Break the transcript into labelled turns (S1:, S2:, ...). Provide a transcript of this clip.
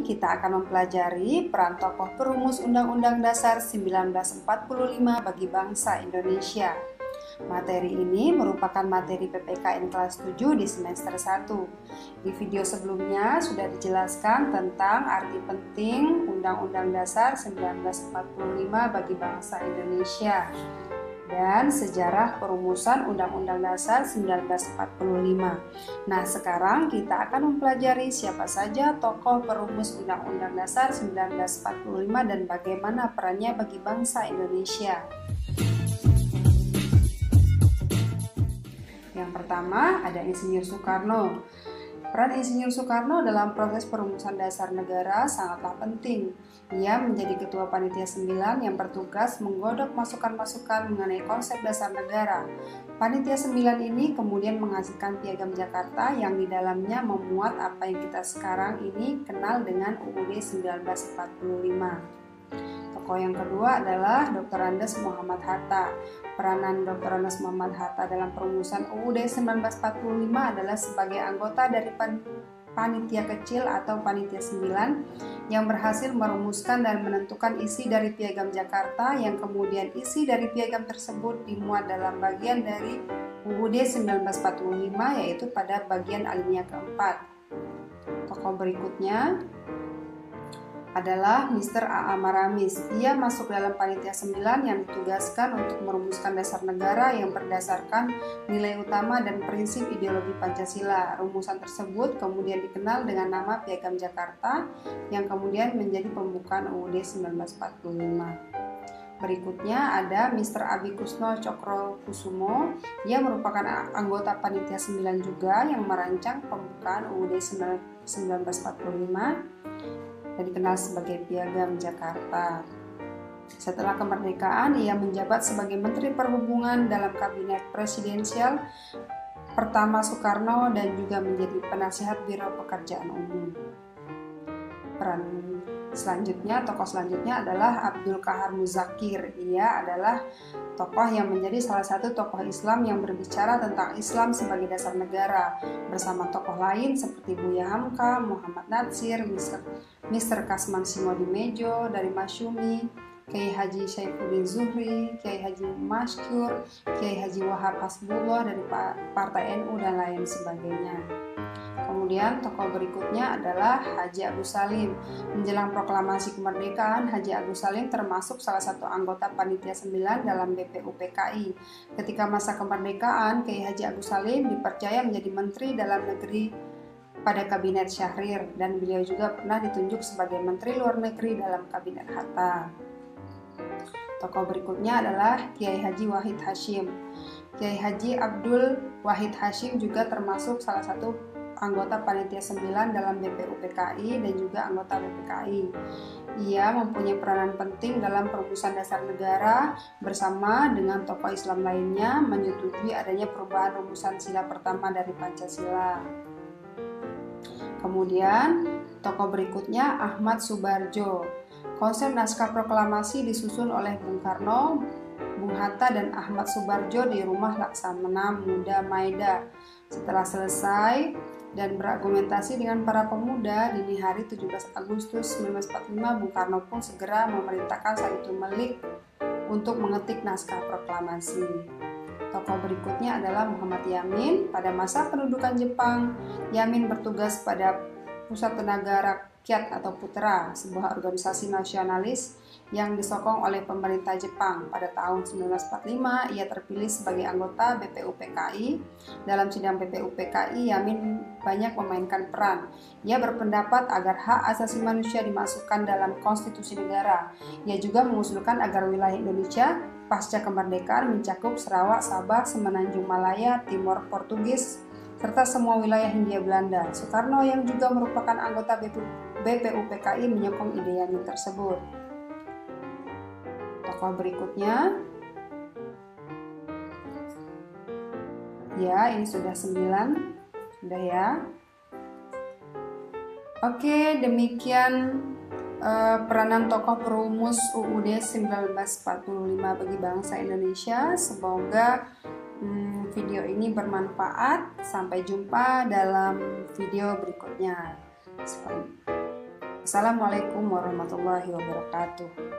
S1: kita akan mempelajari peran tokoh perumus Undang-Undang Dasar 1945 bagi bangsa Indonesia. Materi ini merupakan materi PPKN kelas 7 di semester 1. Di video sebelumnya sudah dijelaskan tentang arti penting Undang-Undang Dasar 1945 bagi bangsa Indonesia dan sejarah perumusan Undang-Undang Dasar 1945. Nah, sekarang kita akan mempelajari siapa saja tokoh perumus Undang-Undang Dasar 1945 dan bagaimana perannya bagi bangsa Indonesia. Yang pertama ada Insinyur Soekarno. Peran Insinyur Soekarno dalam proses perumusan dasar negara sangatlah penting. Ia menjadi Ketua Panitia 9 yang bertugas menggodok masukan-masukan mengenai konsep dasar negara. Panitia 9 ini kemudian menghasilkan Piagam Jakarta yang di dalamnya memuat apa yang kita sekarang ini kenal dengan UUD 1945. Tokoh yang kedua adalah Dr. Andes Muhammad Hatta. Peranan Dr. Andes Muhammad Hatta dalam perumusan UUD 1945 adalah sebagai anggota dari panitia kecil atau panitia 9 yang berhasil merumuskan dan menentukan isi dari Piagam Jakarta yang kemudian isi dari piagam tersebut dimuat dalam bagian dari UUD 1945 yaitu pada bagian alinea keempat. Tokoh berikutnya adalah Mr. A.A. Maramis. Ia masuk dalam panitia 9 yang ditugaskan untuk merumuskan dasar negara yang berdasarkan nilai utama dan prinsip ideologi Pancasila. Rumusan tersebut kemudian dikenal dengan nama Piagam Jakarta yang kemudian menjadi pembukaan UUD 1945. Berikutnya ada Mr. Abikusno Cokrokusumo. Ia merupakan anggota panitia 9 juga yang merancang pembukaan UUD 1945 dan dikenal sebagai Piagam Jakarta. Setelah kemerdekaan, ia menjabat sebagai Menteri Perhubungan dalam Kabinet Presidensial pertama Soekarno dan juga menjadi penasihat Biro Pekerjaan Umum. Tokoh selanjutnya adalah Abdul Qahar Muzakir. Ia adalah tokoh yang menjadi salah satu tokoh Islam yang berbicara tentang Islam sebagai dasar negara bersama tokoh lain seperti Buya Hamka, Muhammad Natsir, Mr. Kasman Simodimejo dari Masyumi, Kiai Haji Saifuddin Zuhri, Kiai Haji Maskur, Kiai Haji Wahab Hasbullah dari Partai NU dan lain sebagainya. Kemudian tokoh berikutnya adalah Haji Agus Salim. Menjelang proklamasi kemerdekaan, Haji Agus Salim termasuk salah satu anggota Panitia 9 dalam BPUPKI. Ketika masa kemerdekaan, Kiai Haji Agus Salim dipercaya menjadi Menteri Dalam Negeri pada Kabinet Syahrir dan beliau juga pernah ditunjuk sebagai Menteri Luar Negeri dalam Kabinet Hatta. Tokoh berikutnya adalah Kiai Haji Wahid Hasyim. Kiai Haji Abdul Wahid Hasyim juga termasuk salah satu anggota Panitia 9 dalam BPUPKI dan juga anggota BPKI. Ia mempunyai peranan penting dalam perumusan dasar negara bersama dengan tokoh Islam lainnya menyetujui adanya perubahan rumusan sila pertama dari Pancasila. Kemudian tokoh berikutnya Ahmad Subarjo. Konsep naskah proklamasi disusun oleh Bung Karno, Bung Hatta dan Ahmad Subarjo di rumah Laksamana Muda Maeda. Setelah selesai dan berargumentasi dengan para pemuda, dini hari 17 Agustus 1945 Bung Karno pun segera memerintahkan Saitu Melik untuk mengetik naskah proklamasi. Tokoh berikutnya adalah Muhammad Yamin. Pada masa pendudukan Jepang, Yamin bertugas pada Pusat Tenaga Rakyat atau PUTRA, sebuah organisasi nasionalis yang disokong oleh pemerintah Jepang. Pada tahun 1945, ia terpilih sebagai anggota BPUPKI. Dalam sidang BPUPKI, Yamin banyak memainkan peran. Ia berpendapat agar hak asasi manusia dimasukkan dalam konstitusi negara. Ia juga mengusulkan agar wilayah Indonesia pasca kemerdekaan mencakup Sarawak, Sabah, Semenanjung Malaya, Timor Portugis, serta semua wilayah Hindia Belanda. Soekarno yang juga merupakan anggota BPUPKI menyokong ide Yamin tersebut. Tokoh berikutnya, ya ini sudah 9, sudah ya. Oke, demikian peranan tokoh perumus UUD 1945 bagi bangsa Indonesia. Semoga video ini bermanfaat. Sampai jumpa dalam video berikutnya. Assalamualaikum warahmatullahi wabarakatuh.